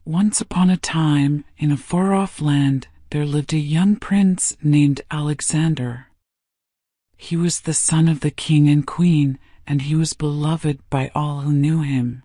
Once upon a time, in a far-off land, there lived a young prince named Alexander. He was the son of the king and queen, and he was beloved by all who knew him.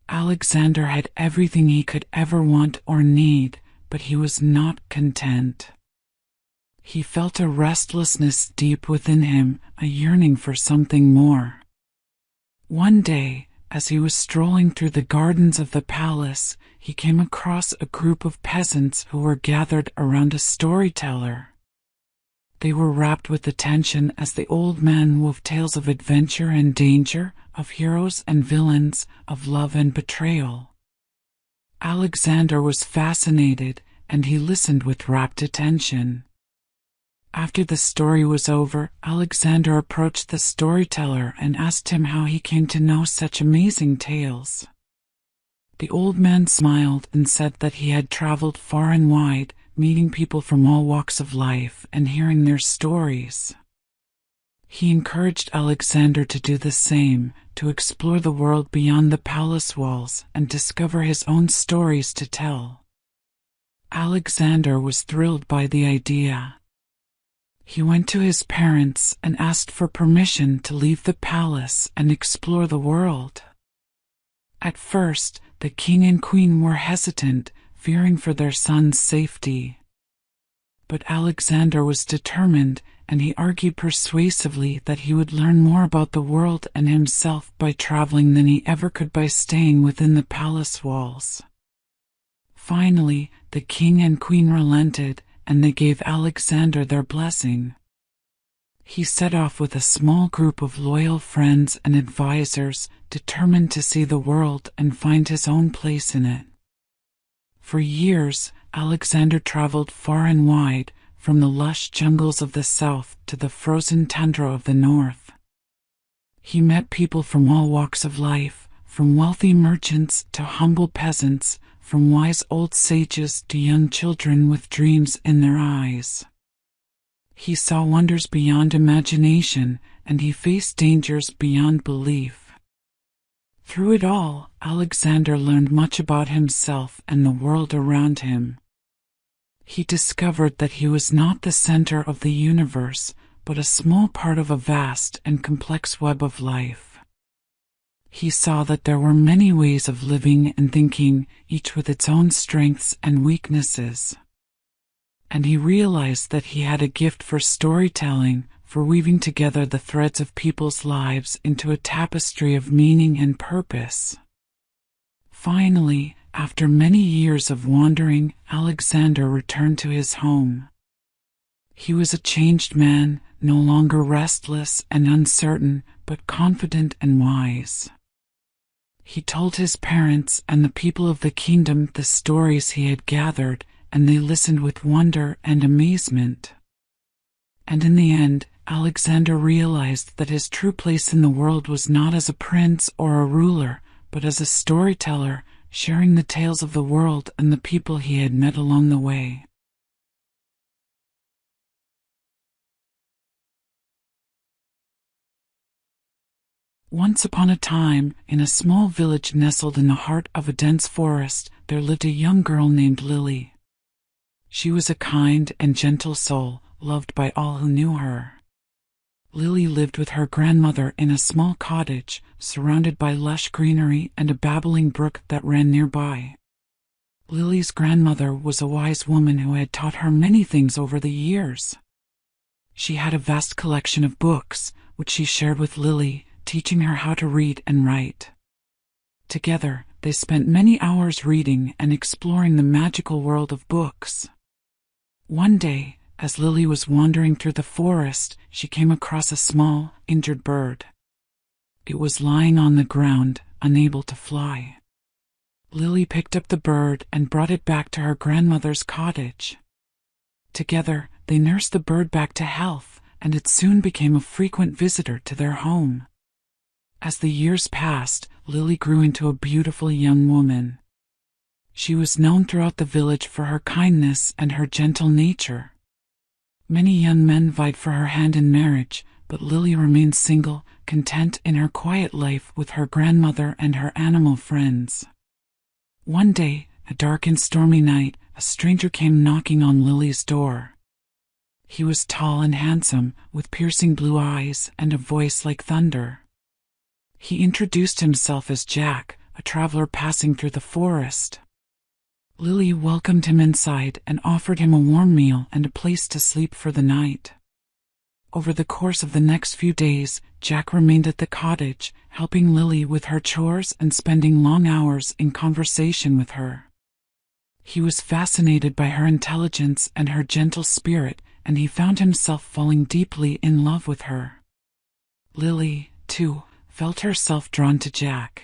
Alexander had everything he could ever want or need, but he was not content. He felt a restlessness deep within him, a yearning for something more. One day, as he was strolling through the gardens of the palace, he came across a group of peasants who were gathered around a storyteller. They were rapt with attention as the old man wove tales of adventure and danger, of heroes and villains, of love and betrayal. Alexander was fascinated, and he listened with rapt attention. After the story was over, Alexander approached the storyteller and asked him how he came to know such amazing tales. The old man smiled and said that he had traveled far and wide, meeting people from all walks of life and hearing their stories. He encouraged Alexander to do the same, to explore the world beyond the palace walls and discover his own stories to tell. Alexander was thrilled by the idea. He went to his parents and asked for permission to leave the palace and explore the world. At first, the king and queen were hesitant, fearing for their son's safety. But Alexander was determined, and he argued persuasively that he would learn more about the world and himself by traveling than he ever could by staying within the palace walls. Finally, the king and queen relented, and they gave Alexander their blessing. He set off with a small group of loyal friends and advisors, determined to see the world and find his own place in it. For years, Alexander traveled far and wide, from the lush jungles of the south to the frozen tundra of the north. He met people from all walks of life, from wealthy merchants to humble peasants, from wise old sages to young children with dreams in their eyes. He saw wonders beyond imagination, and he faced dangers beyond belief. Through it all, Alexander learned much about himself and the world around him. He discovered that he was not the center of the universe, but a small part of a vast and complex web of life. He saw that there were many ways of living and thinking, each with its own strengths and weaknesses. And he realized that he had a gift for storytelling, for weaving together the threads of people's lives into a tapestry of meaning and purpose. Finally, after many years of wandering, Alexander returned to his home. He was a changed man, no longer restless and uncertain, but confident and wise. He told his parents and the people of the kingdom the stories he had gathered, and they listened with wonder and amazement. And in the end, Alexander realized that his true place in the world was not as a prince or a ruler, but as a storyteller, sharing the tales of the world and the people he had met along the way. Once upon a time, in a small village nestled in the heart of a dense forest, there lived a young girl named Lily. She was a kind and gentle soul, loved by all who knew her. Lily lived with her grandmother in a small cottage, surrounded by lush greenery and a babbling brook that ran nearby. Lily's grandmother was a wise woman who had taught her many things over the years. She had a vast collection of books, which she shared with Lily, teaching her how to read and write. Together, they spent many hours reading and exploring the magical world of books. One day, as Lily was wandering through the forest, she came across a small, injured bird. It was lying on the ground, unable to fly. Lily picked up the bird and brought it back to her grandmother's cottage. Together, they nursed the bird back to health, and it soon became a frequent visitor to their home. As the years passed, Lily grew into a beautiful young woman. She was known throughout the village for her kindness and her gentle nature. Many young men vied for her hand in marriage, but Lily remained single, content in her quiet life with her grandmother and her animal friends. One day, a dark and stormy night, a stranger came knocking on Lily's door. He was tall and handsome, with piercing blue eyes and a voice like thunder. He introduced himself as Jack, a traveler passing through the forest. Lily welcomed him inside and offered him a warm meal and a place to sleep for the night. Over the course of the next few days, Jack remained at the cottage, helping Lily with her chores and spending long hours in conversation with her. He was fascinated by her intelligence and her gentle spirit, and he found himself falling deeply in love with her. Lily, too, felt herself drawn to Jack.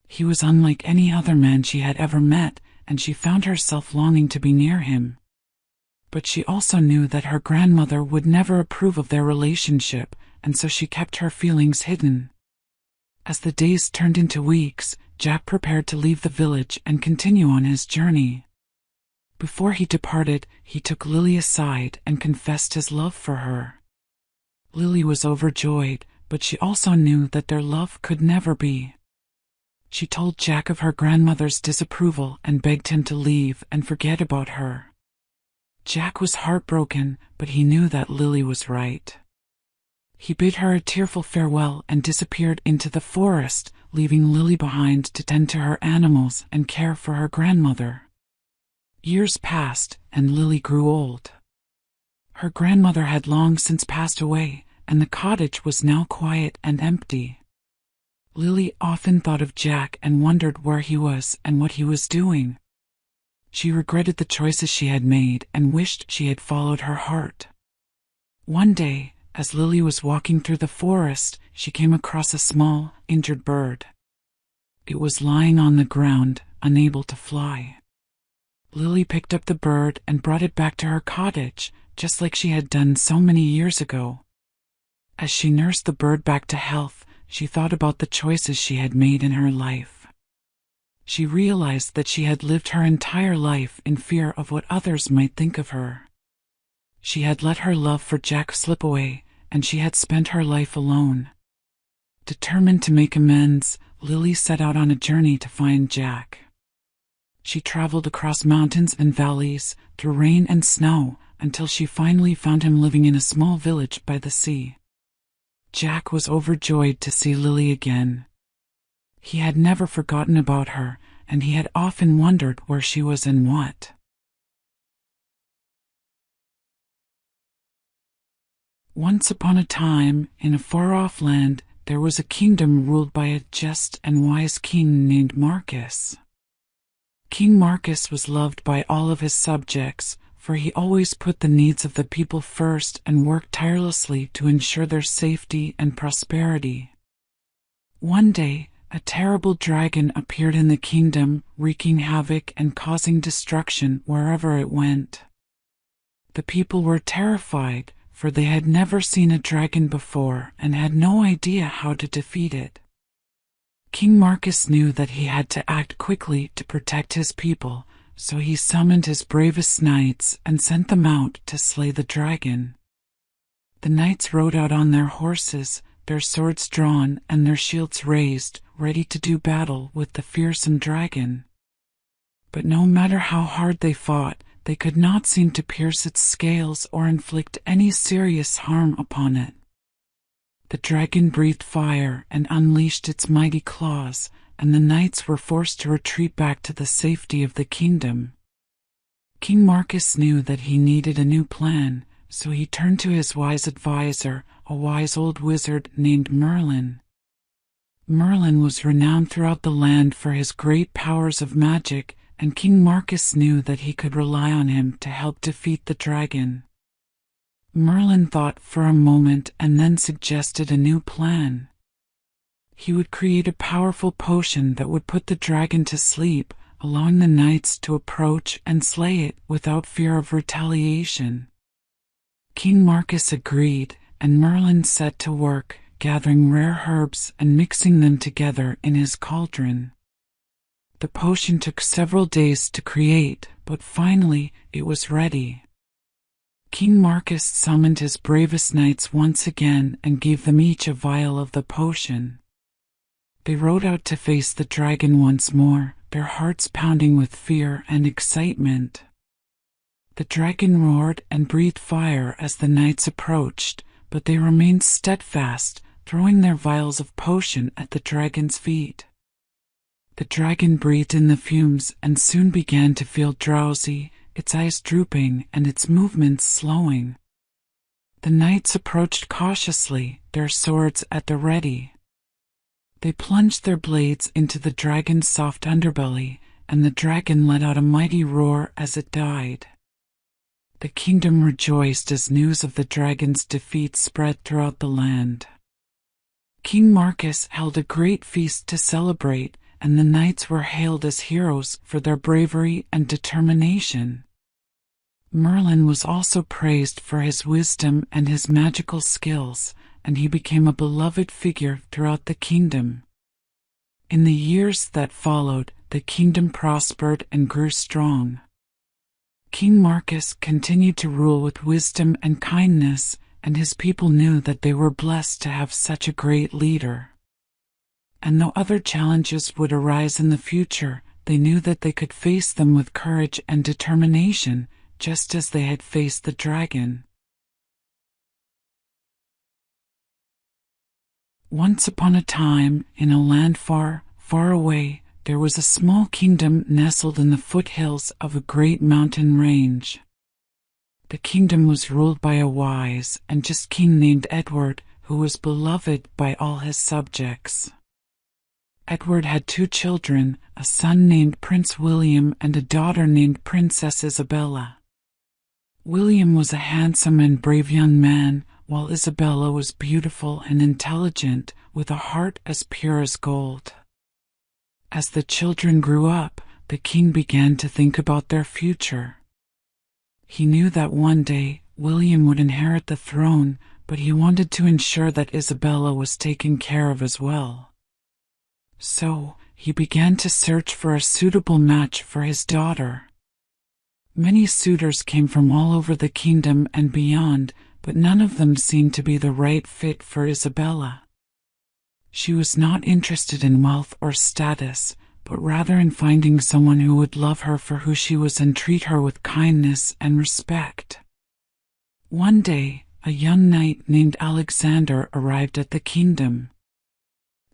He was unlike any other man she had ever met, and she found herself longing to be near him. But she also knew that her grandmother would never approve of their relationship, and so she kept her feelings hidden. As the days turned into weeks, Jack prepared to leave the village and continue on his journey. Before he departed, he took Lily aside and confessed his love for her. Lily was overjoyed, but she also knew that their love could never be. She told Jack of her grandmother's disapproval and begged him to leave and forget about her. Jack was heartbroken, but he knew that Lily was right. He bid her a tearful farewell and disappeared into the forest, leaving Lily behind to tend to her animals and care for her grandmother. Years passed, and Lily grew old. Her grandmother had long since passed away, and the cottage was now quiet and empty. Lily often thought of Jack and wondered where he was and what he was doing. She regretted the choices she had made and wished she had followed her heart. One day, as Lily was walking through the forest, she came across a small, injured bird. It was lying on the ground, unable to fly. Lily picked up the bird and brought it back to her cottage, just like she had done so many years ago. As she nursed the bird back to health, she thought about the choices she had made in her life. She realized that she had lived her entire life in fear of what others might think of her. She had let her love for Jack slip away, and she had spent her life alone. Determined to make amends, Lily set out on a journey to find Jack. She traveled across mountains and valleys, through rain and snow, until she finally found him living in a small village by the sea. Jack was overjoyed to see Lily again. He had never forgotten about her, and he had often wondered where she was and what. Once upon a time, in a far-off land, there was a kingdom ruled by a just and wise king named Marcus. King Marcus was loved by all of his subjects, for he always put the needs of the people first and worked tirelessly to ensure their safety and prosperity. One day, a terrible dragon appeared in the kingdom, wreaking havoc and causing destruction wherever it went. The people were terrified, for they had never seen a dragon before and had no idea how to defeat it. King Marcus knew that he had to act quickly to protect his people, so he summoned his bravest knights and sent them out to slay the dragon. The knights rode out on their horses, their swords drawn and their shields raised, ready to do battle with the fearsome dragon. But no matter how hard they fought, they could not seem to pierce its scales or inflict any serious harm upon it. The dragon breathed fire and unleashed its mighty claws, and the knights were forced to retreat back to the safety of the kingdom. King Marcus knew that he needed a new plan, so he turned to his wise advisor, a wise old wizard named Merlin. Merlin was renowned throughout the land for his great powers of magic, and King Marcus knew that he could rely on him to help defeat the dragon. Merlin thought for a moment and then suggested a new plan. He would create a powerful potion that would put the dragon to sleep, allowing the knights to approach and slay it without fear of retaliation. King Marcus agreed, and Merlin set to work, gathering rare herbs and mixing them together in his cauldron. The potion took several days to create, but finally it was ready. King Marcus summoned his bravest knights once again and gave them each a vial of the potion. They rode out to face the dragon once more, their hearts pounding with fear and excitement. The dragon roared and breathed fire as the knights approached, but they remained steadfast, throwing their vials of potion at the dragon's feet. The dragon breathed in the fumes and soon began to feel drowsy, its eyes drooping and its movements slowing. The knights approached cautiously, their swords at the ready. They plunged their blades into the dragon's soft underbelly, and the dragon let out a mighty roar as it died. The kingdom rejoiced as news of the dragon's defeat spread throughout the land. King Marcus held a great feast to celebrate, and the knights were hailed as heroes for their bravery and determination. Merlin was also praised for his wisdom and his magical skills, and he became a beloved figure throughout the kingdom. In the years that followed, the kingdom prospered and grew strong. King Marcus continued to rule with wisdom and kindness, and his people knew that they were blessed to have such a great leader. And though other challenges would arise in the future, they knew that they could face them with courage and determination, just as they had faced the dragon. Once upon a time, in a land far, far away, there was a small kingdom nestled in the foothills of a great mountain range. The kingdom was ruled by a wise and just king named Edward, who was beloved by all his subjects. Edward had 2 children, a son named Prince William and a daughter named Princess Isabella. William was a handsome and brave young man, while Isabella was beautiful and intelligent, with a heart as pure as gold. As the children grew up, the king began to think about their future. He knew that one day William would inherit the throne, but he wanted to ensure that Isabella was taken care of as well. So, he began to search for a suitable match for his daughter. Many suitors came from all over the kingdom and beyond, but none of them seemed to be the right fit for Isabella. She was not interested in wealth or status, but rather in finding someone who would love her for who she was and treat her with kindness and respect. One day, a young knight named Alexander arrived at the kingdom.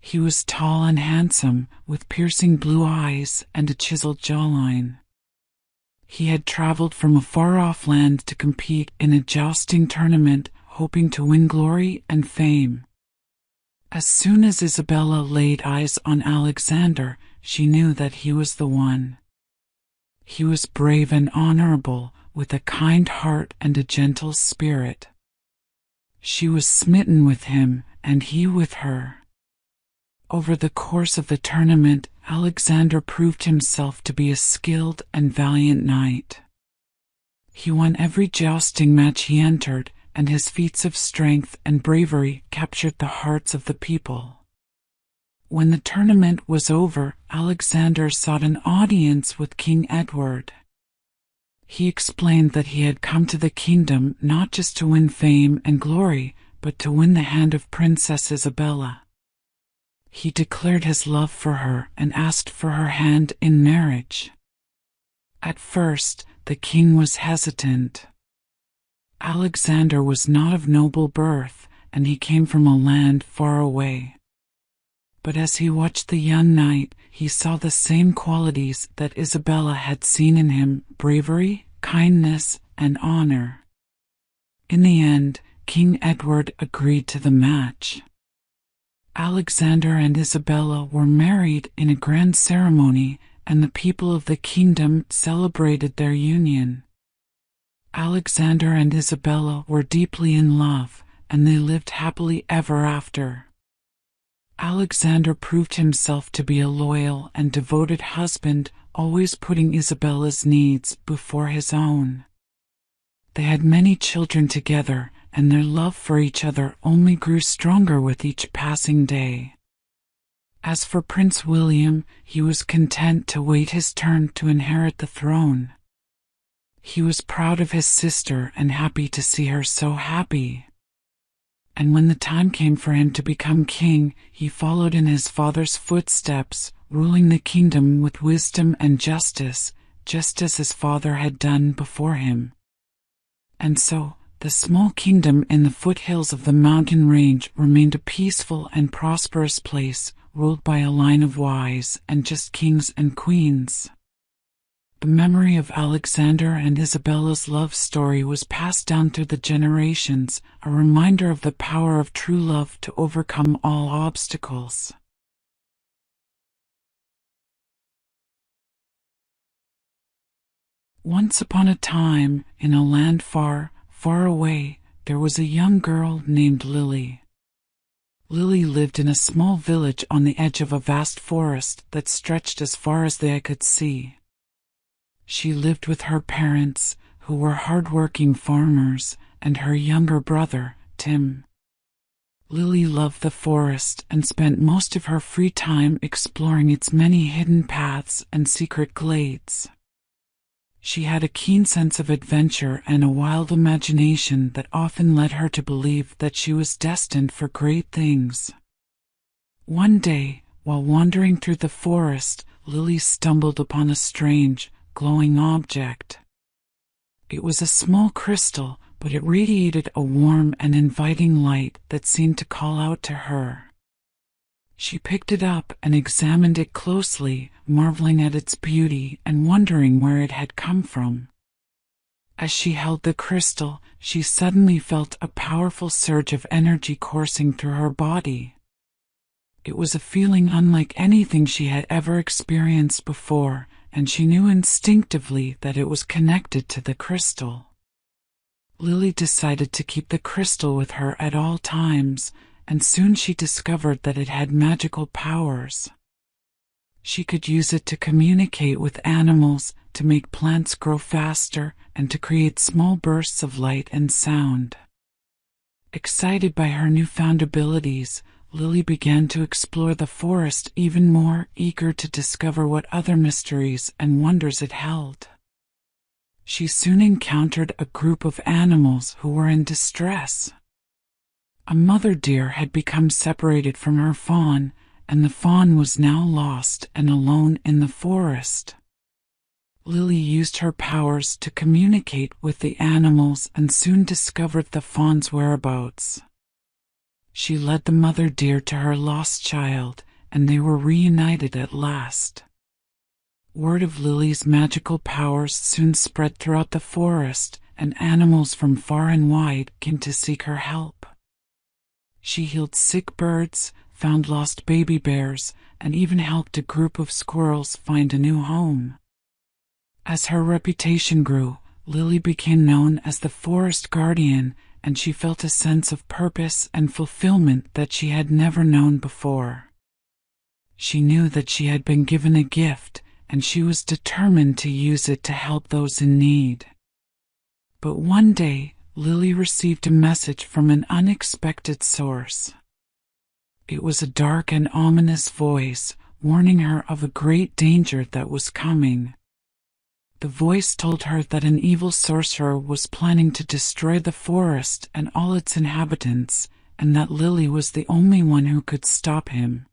He was tall and handsome, with piercing blue eyes and a chiseled jawline. He had traveled from a far-off land to compete in a jousting tournament, hoping to win glory and fame. As soon as Isabella laid eyes on Alexander, she knew that he was the one. He was brave and honorable, with a kind heart and a gentle spirit. She was smitten with him, and he with her. Over the course of the tournament, Alexander proved himself to be a skilled and valiant knight. He won every jousting match he entered, and his feats of strength and bravery captured the hearts of the people. When the tournament was over, Alexander sought an audience with King Edward. He explained that he had come to the kingdom not just to win fame and glory, but to win the hand of Princess Isabella. He declared his love for her and asked for her hand in marriage. At first, the king was hesitant. Alexander was not of noble birth, and he came from a land far away. But as he watched the young knight, he saw the same qualities that Isabella had seen in him: bravery, kindness, and honor. In the end, King Edward agreed to the match. Alexander and Isabella were married in a grand ceremony, and the people of the kingdom celebrated their union. Alexander and Isabella were deeply in love, and they lived happily ever after. Alexander proved himself to be a loyal and devoted husband, always putting Isabella's needs before his own. They had many children together, and their love for each other only grew stronger with each passing day. As for Prince William, he was content to wait his turn to inherit the throne. He was proud of his sister and happy to see her so happy. And when the time came for him to become king, he followed in his father's footsteps, ruling the kingdom with wisdom and justice, just as his father had done before him. And so, the small kingdom in the foothills of the mountain range remained a peaceful and prosperous place, ruled by a line of wise and just kings and queens. The memory of Alexander and Isabella's love story was passed down through the generations, a reminder of the power of true love to overcome all obstacles. Once upon a time, in a land far, far away, there was a young girl named Lily. Lily lived in a small village on the edge of a vast forest that stretched as far as the eye could see. She lived with her parents, who were hard-working farmers, and her younger brother, Tim. Lily loved the forest and spent most of her free time exploring its many hidden paths and secret glades. She had a keen sense of adventure and a wild imagination that often led her to believe that she was destined for great things. One day, while wandering through the forest, Lily stumbled upon a strange, glowing object. It was a small crystal, but it radiated a warm and inviting light that seemed to call out to her. She picked it up and examined it closely, marveling at its beauty and wondering where it had come from. As she held the crystal, she suddenly felt a powerful surge of energy coursing through her body. It was a feeling unlike anything she had ever experienced before, and she knew instinctively that it was connected to the crystal. Lily decided to keep the crystal with her at all times, and soon she discovered that it had magical powers. She could use it to communicate with animals, to make plants grow faster, and to create small bursts of light and sound. Excited by her newfound abilities, Lily began to explore the forest even more, eager to discover what other mysteries and wonders it held. She soon encountered a group of animals who were in distress. A mother deer had become separated from her fawn, and the fawn was now lost and alone in the forest. Lily used her powers to communicate with the animals and soon discovered the fawn's whereabouts. She led the mother deer to her lost child, and they were reunited at last. Word of Lily's magical powers soon spread throughout the forest, and animals from far and wide came to seek her help. She healed sick birds, found lost baby bears, and even helped a group of squirrels find a new home. As her reputation grew, Lily became known as the forest guardian, and she felt a sense of purpose and fulfillment that she had never known before. She knew that she had been given a gift, and she was determined to use it to help those in need. But one day, Lily received a message from an unexpected source. It was a dark and ominous voice, warning her of a great danger that was coming. The voice told her that an evil sorcerer was planning to destroy the forest and all its inhabitants, and that Lily was the only one who could stop him.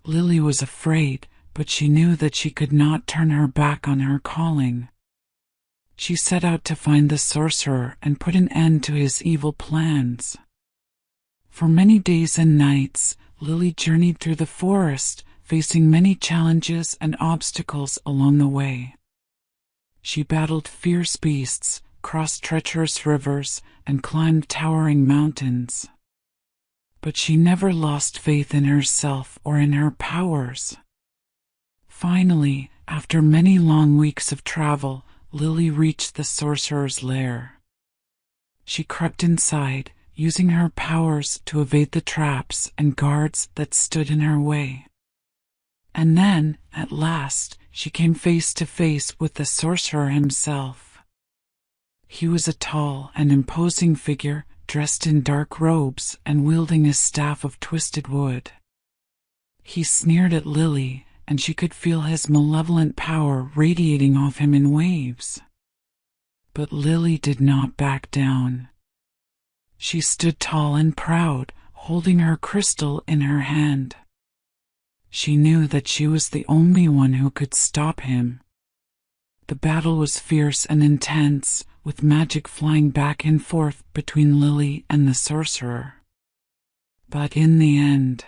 Lily was afraid, but she knew that she could not turn her back on her calling. She set out to find the sorcerer and put an end to his evil plans. For many days and nights, Lily journeyed through the forest, facing many challenges and obstacles along the way. She battled fierce beasts, crossed treacherous rivers, and climbed towering mountains. But she never lost faith in herself or in her powers. Finally, after many long weeks of travel, Lily reached the sorcerer's lair. She crept inside, using her powers to evade the traps and guards that stood in her way. And then, at last, she came face to face with the sorcerer himself. He was a tall and imposing figure, dressed in dark robes and wielding a staff of twisted wood. He sneered at Lily, and she could feel his malevolent power radiating off him in waves. But Lily did not back down. She stood tall and proud, holding her crystal in her hand. She knew that she was the only one who could stop him. The battle was fierce and intense, with magic flying back and forth between Lily and the sorcerer. But in the end,